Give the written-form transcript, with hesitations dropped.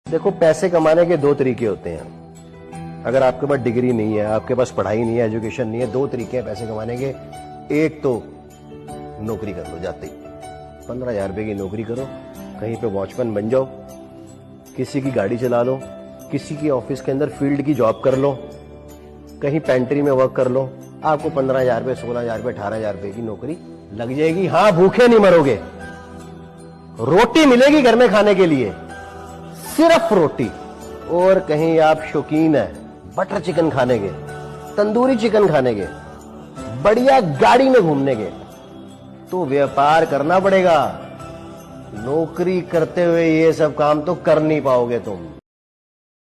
देखो, पैसे कमाने के दो तरीके होते हैं। अगर आपके पास डिग्री नहीं है, आपके पास पढ़ाई नहीं है, एजुकेशन नहीं है, दो तरीके हैं पैसे कमाने के। एक तो नौकरी कर लो, जाते ही 15,000 रुपए की नौकरी करो, कहीं पे वॉचमैन बन जाओ, किसी की गाड़ी चला लो, किसी की ऑफिस के अंदर फील्ड की जॉब कर लो, कहीं पेंट्री में वर्क कर लो, आपको 15,000 रुपए, 16,000 रुपए, 18,000 रुपए की नौकरी लग जाएगी। हाँ, भूखे नहीं मरोगे, रोटी मिलेगी घर में खाने के लिए, सिर्फ रोटी। और कहीं आप शौकीन है बटर चिकन खाने के, तंदूरी चिकन खाने के, बढ़िया गाड़ी में घूमने के, तो व्यापार करना पड़ेगा। नौकरी करते हुए ये सब काम तो कर नहीं पाओगे तुम।